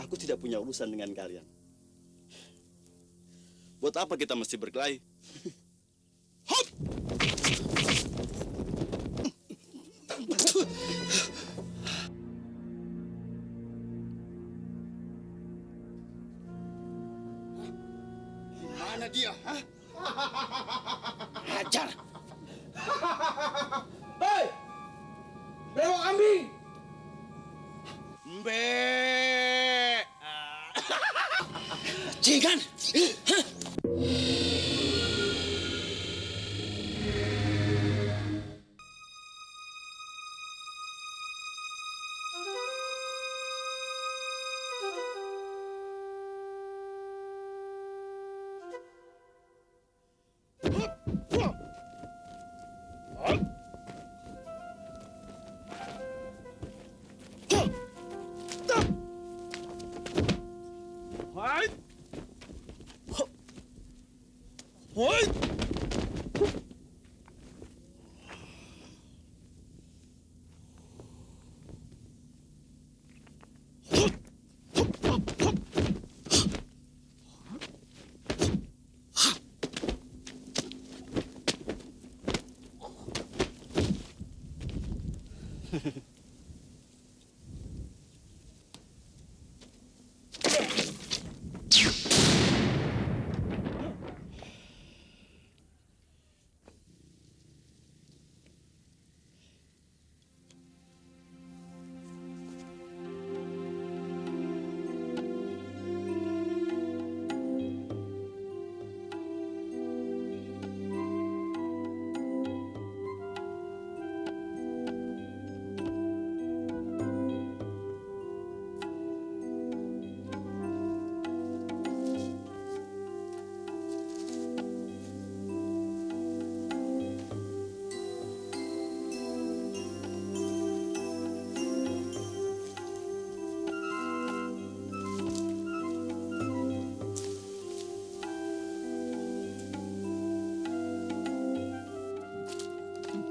Aku tidak punya urusan dengan kalian. Buat apa kita mesti berkelahi? Hop! Mana dia? Hah? Ajar! Hei! Bewok kambing! Mbe! Bajingan! Hah?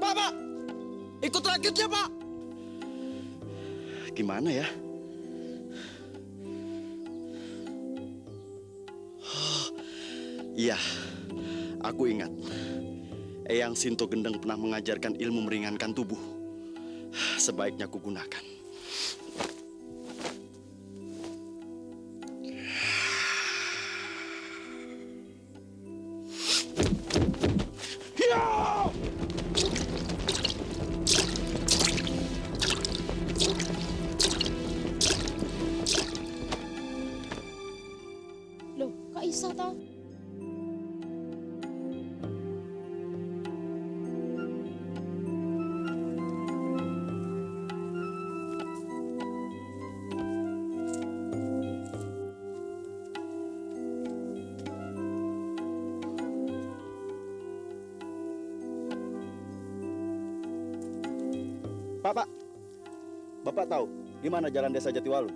Pak! Ikut rakitnya, Pak! Gimana ya? Oh, iya, aku ingat. Eyang Sinto Gendeng pernah mengajarkan ilmu meringankan tubuh. Sebaiknya aku gunakan. Loh, Kak Isa toh? Pak, Bapak tahu gimana jalan desa Jatiwalu?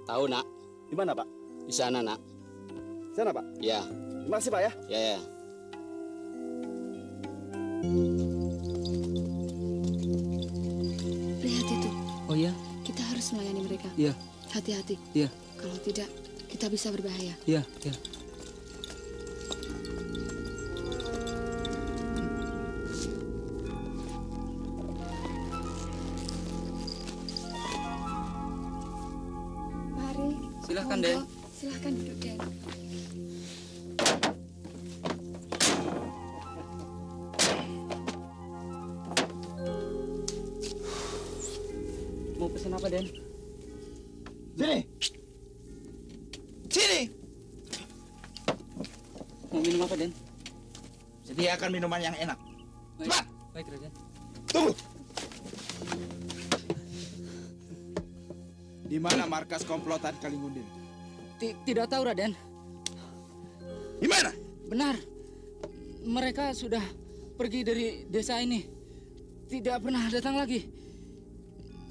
Tahu, Nak. Di mana, Pak? Di sana, Nak. Sana, Pak. Ya, Terima kasih, Pak ya. ya. Lihat itu, Oh ya? kita harus melayani mereka. Iya, Hati-hati. iya, Kalau tidak, kita bisa berbahaya. iya, iya. Mari. Silahkan, Monggo. Den. Silahkan duduk, Den. Mau pesan apa, Den? Sini! Sini! Mau minum apa, Den? Sediakan minuman yang enak. Baik, Cepat! baik, Raden. Tunggu! Di mana markas komplotan Kalingundil? Tidak tahu, Raden. Di mana? Benar. Mereka sudah pergi dari desa ini. Tidak pernah datang lagi.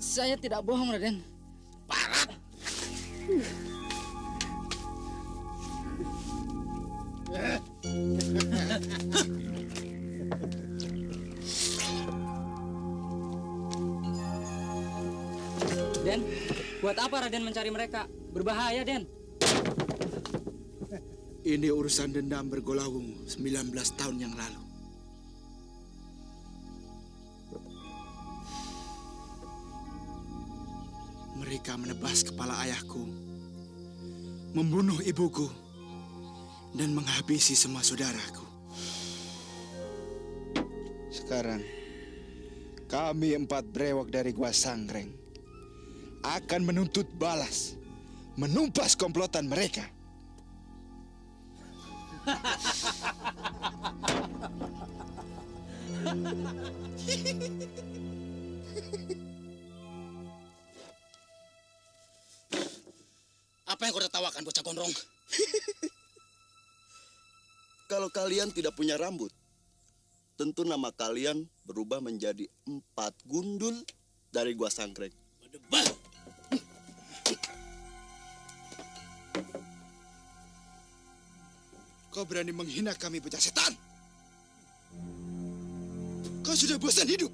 Saya tidak bohong, Raden. Parat! Den, Buat apa Raden mencari mereka? Berbahaya, Den. Ini urusan dendam bergolawung 19 tahun yang lalu. Mereka menebas kepala ayahku, membunuh ibuku, dan menghabisi semua saudaraku. Sekarang, kami 4 brewok dari Gua Sanggreng akan menuntut balas, menumpas komplotan mereka. Apa yang kau tertawakan, bocah gondrong? Kalau kalian tidak punya rambut, tentu nama kalian berubah menjadi 4 gundul dari Gua Sanggreng. Berdebah! Kau berani menghina kami, bocah setan? Kau sudah bosan hidup?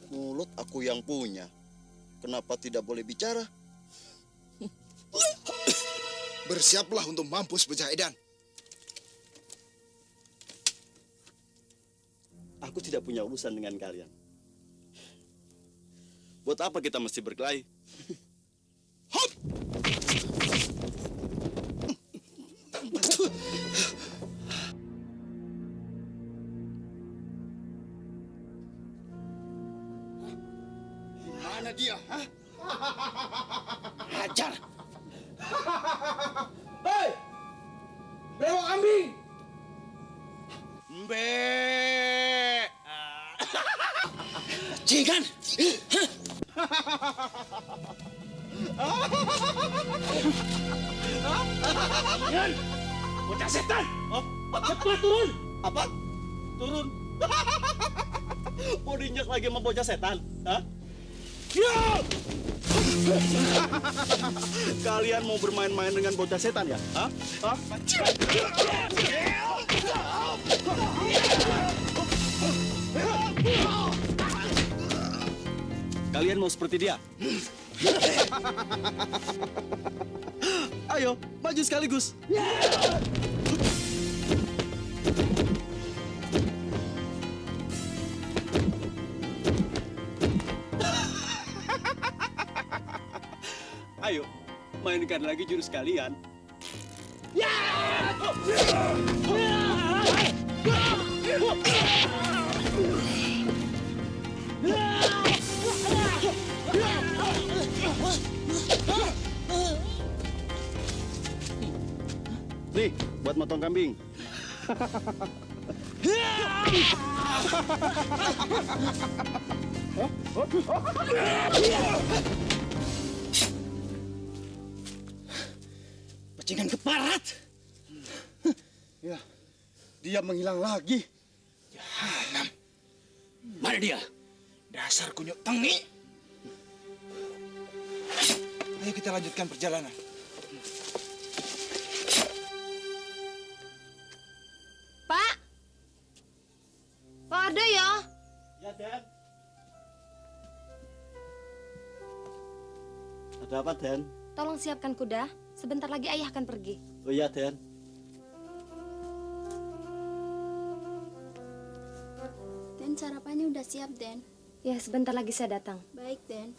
Mulut aku yang punya. Kenapa tidak boleh bicara? Bersiaplah untuk mampus, bocah edan. Aku tidak punya urusan dengan kalian. Buat apa kita mesti berkelahi? Hop! Mana dia? Hah? Hajar! Hei! Brewok kambing! Mbe! Jingan! Bocah setan! Cepat turun! Apa? Turun? Mau diinjak lagi sama bocah setan? Hah? Ya! Kalian mau bermain-main dengan bocah setan ya? Hah? Hah? Kalian mau seperti dia? Ayo, maju sekaligus. Ayo, mainkan lagi jurus kalian. Nih, buat motong kambing. Bajingan keparat! Ya, dia menghilang lagi. Jahanam, Mana dia? dasar kunyuk tengi. Ayo kita lanjutkan perjalanan. Pak? Pak ada ya? Ya, Den. Ada apa, Den? Tolong siapkan kuda. Sebentar lagi ayah akan pergi. Oh iya, Den. Den, sarapannya udah siap, Den. Ya, sebentar lagi saya datang. Baik, Den.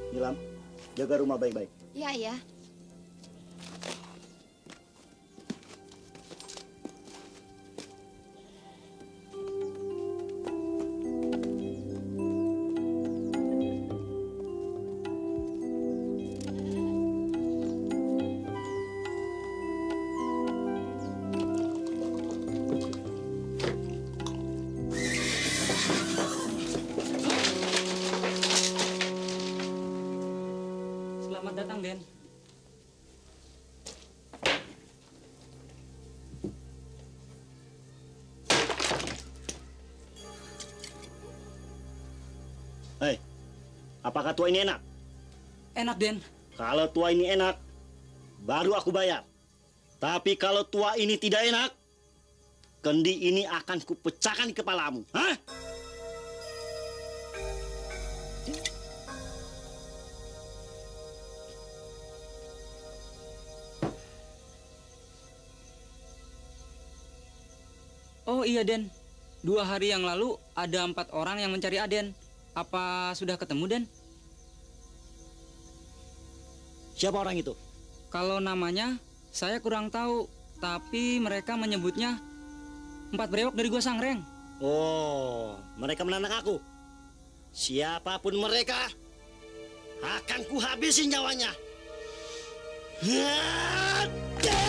Nilam, jaga rumah baik-baik. Ya, ya. Selamat datang, Den. Apakah tua ini enak? Enak, Den. Kalau tua ini enak, baru aku bayar. Tapi kalau tua ini tidak enak, kendi ini akan kupecahkan di kepalamu. Hah? Oh iya, Den. 2 hari yang lalu ada 4 orang yang mencari Aden. Apa sudah ketemu, Den? Siapa orang itu? Kalau namanya saya kurang tahu, tapi mereka menyebutnya 4 brewok dari Gua Sangreng. Oh, mereka menantang aku. Siapapun mereka, akan kuhabisi nyawanya. Hadaa!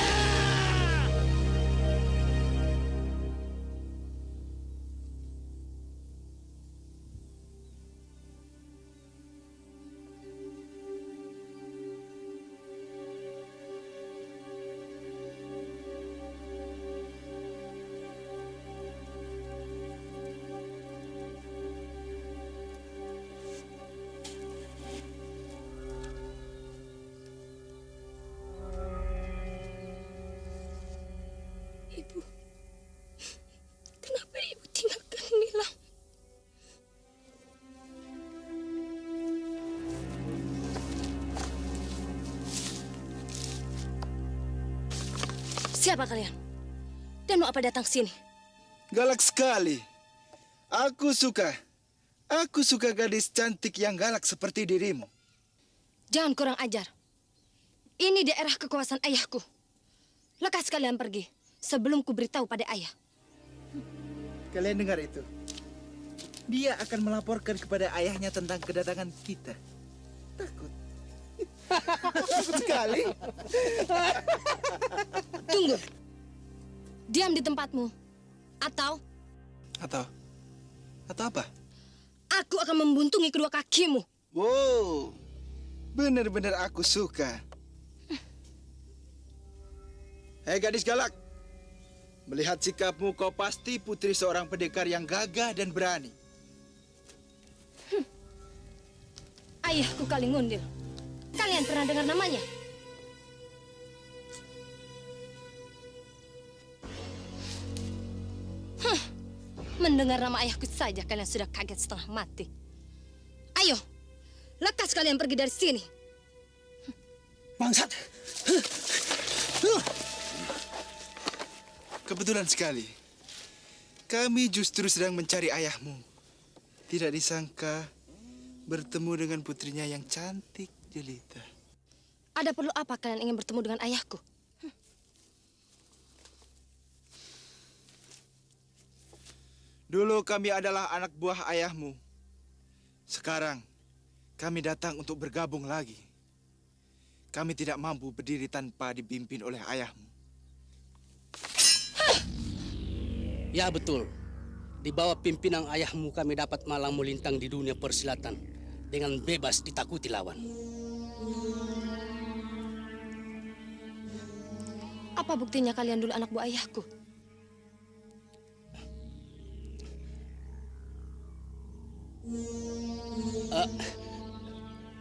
Ibu, kenapa ibu tinggalkan Nilam? Siapa kalian? Dan mau apa datang ke sini? Galak sekali. Aku suka. Aku suka gadis cantik yang galak seperti dirimu. Jangan kurang ajar. Ini daerah kekuasaan ayahku. Lekas kalian pergi sebelum ku beritahu pada ayah. Kalian dengar itu? Dia akan melaporkan kepada ayahnya tentang kedatangan kita. Takut. Takut sekali. Tunggu. Diam di tempatmu. Atau Atau apa? aku akan membuntungi kedua kakimu. Wow. Benar-benar aku suka. Hei gadis galak. Melihat sikapmu kau pasti putri seorang pendekar yang gagah dan berani. Ayahku Kalingundil. Kalian pernah dengar namanya? Mendengar nama ayahku saja kalian sudah kaget setengah mati. Ayo, lekas kalian pergi dari sini. Bangsat. Kebetulan sekali. Kami justru sedang mencari ayahmu. Tidak disangka bertemu dengan putrinya yang cantik jelita. Ada perlu apa kalian ingin bertemu dengan ayahku? Dulu kami adalah anak buah ayahmu. Sekarang kami datang untuk bergabung lagi. Kami tidak mampu berdiri tanpa dipimpin oleh ayahmu. Ya betul. Di bawah pimpinan ayahmu kami dapat malang melintang di dunia persilatan dengan bebas ditakuti lawan. Apa buktinya kalian dulu anak buah ayahku?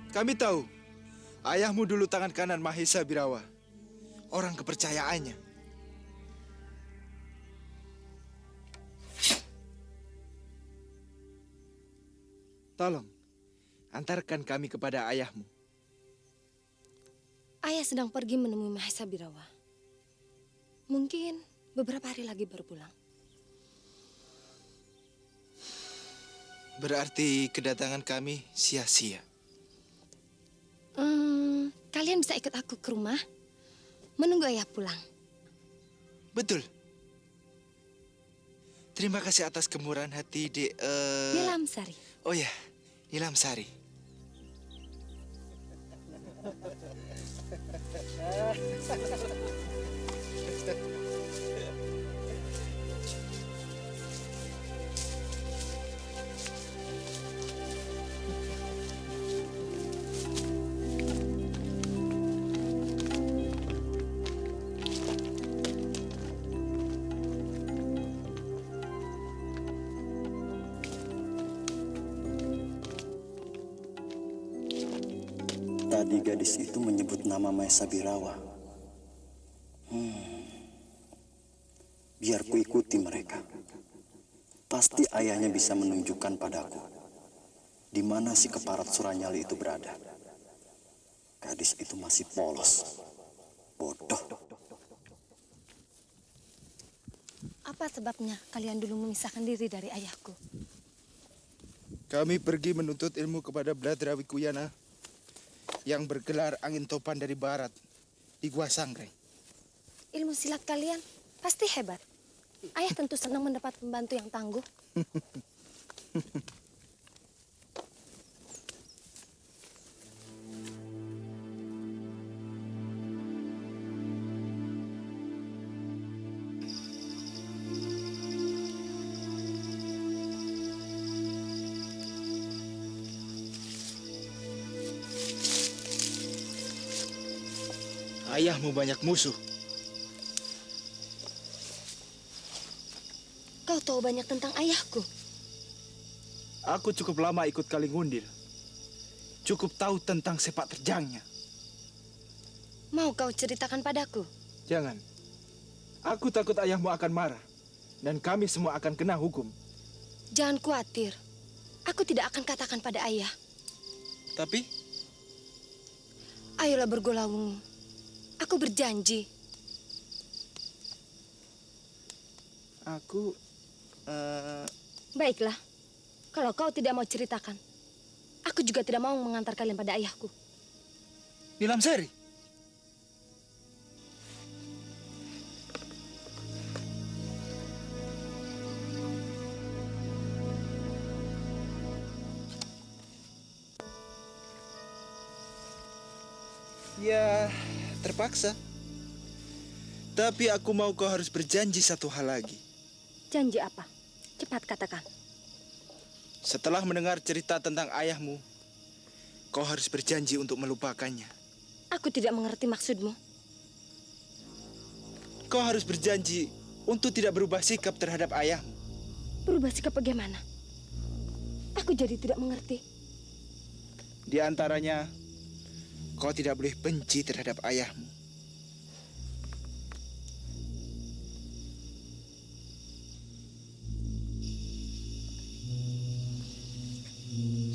Kami tahu, ayahmu dulu tangan kanan Mahesa Birawa. Orang kepercayaannya. Tolong, antarkan kami kepada ayahmu. Ayah sedang pergi menemui Mahesa Birawa. Mungkin beberapa hari lagi baru pulang. Berarti kedatangan kami sia-sia. Kalian bisa ikut aku ke rumah, menunggu ayah pulang. Betul. Terima kasih atas kemurahan hati, Dek. Nilam Sari. Oh ya, Nilam Sari. Tadi gadis itu menyebut nama Maesa Birawa. Biar ku ikuti mereka. Pasti ayahnya bisa menunjukkan padaku di mana si keparat Suranyali itu berada. Gadis itu masih polos. Bodoh. Apa sebabnya kalian dulu memisahkan diri dari ayahku? Kami pergi menuntut ilmu kepada Bladra Wikuyana yang bergelar angin topan dari barat di Gua Sanggreng. Ilmu silat kalian pasti hebat. Ayah tentu senang mendapat pembantu yang tangguh. Ayahmu banyak musuh. Kau tahu banyak tentang ayahku. Aku cukup lama ikut Kalingundil. Cukup tahu tentang sepak terjangnya. Mau kau ceritakan padaku? Jangan. Aku takut ayahmu akan marah. Dan kami semua akan kena hukum. Jangan khawatir. Aku tidak akan katakan pada ayah. Tapi Ayolah bergolawung. Aku berjanji. aku... Baiklah. Kalau kau tidak mau ceritakan, aku juga tidak mau mengantar kalian pada ayahku. Nilam Seri. Ya, terpaksa. Tapi aku mau kau harus berjanji satu hal lagi. Janji apa? Cepat katakan. Setelah mendengar cerita tentang ayahmu, kau harus berjanji untuk melupakannya. Aku tidak mengerti maksudmu. Kau harus berjanji untuk tidak berubah sikap terhadap ayahmu. Berubah sikap bagaimana? Aku jadi tidak mengerti. Di antaranya, kau tidak boleh benci terhadap ayahmu.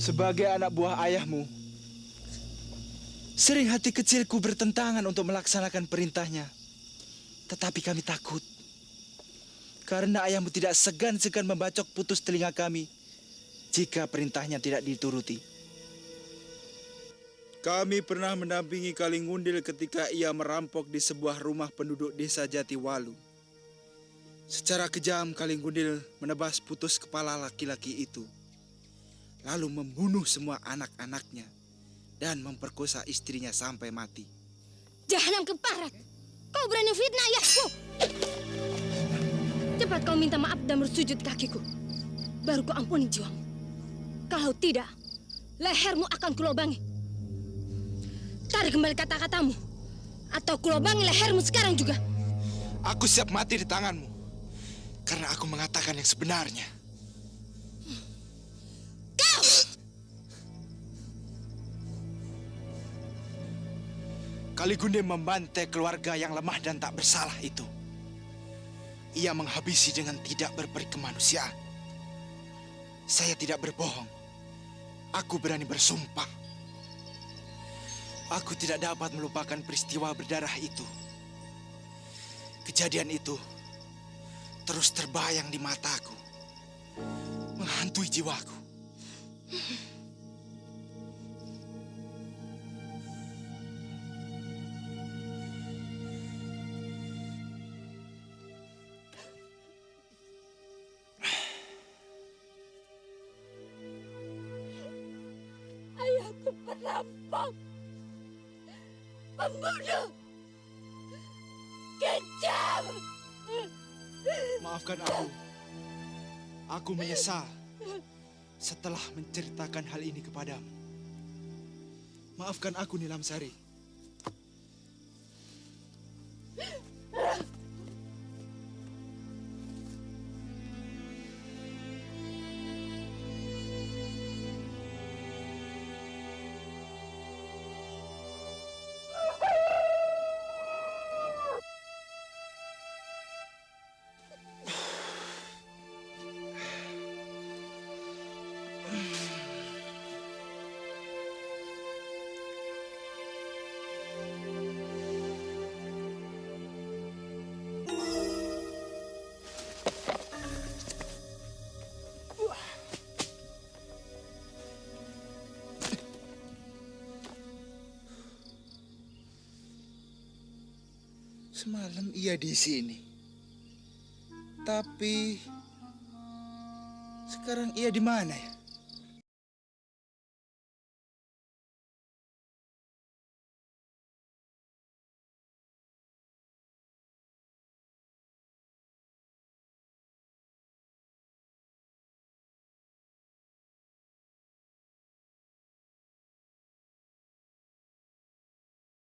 Sebagai anak buah ayahmu, sering hati kecilku bertentangan untuk melaksanakan perintahnya. Tetapi kami takut. Karena ayahmu tidak segan-segan membacok putus telinga kami jika perintahnya tidak dituruti. Kami pernah mendampingi Kalingundil ketika ia merampok di sebuah rumah penduduk desa Jatiwalu. Secara kejam Kalingundil menebas putus kepala laki-laki itu, lalu membunuh semua anak-anaknya dan memperkosa istrinya sampai mati. Jahanam keparat! Kau berani fitnah ayahku! Cepat kau minta maaf dan bersujud kakiku. Baru kau ampuni jiwamu. Kalau tidak, lehermu akan kulobangi. Tarik kembali kata-katamu. Atau kulobangi lehermu sekarang juga. Aku siap mati di tanganmu. Karena aku mengatakan yang sebenarnya. Kau! Kaligunde membantai keluarga yang lemah dan tak bersalah itu. Ia menghabisi dengan tidak berperi kemanusiaan. Saya tidak berbohong. Aku berani bersumpah. Aku tidak dapat melupakan peristiwa berdarah itu. Kejadian itu terus terbayang di mataku, menghantui jiwaku. Ayahku perampok. Pembunuh. Kejam. Maafkan aku. Aku menyesal setelah menceritakan hal ini kepadamu. Maafkan aku, Nilam Sari. Semalam ia di sini. Tapi sekarang ia di mana ya?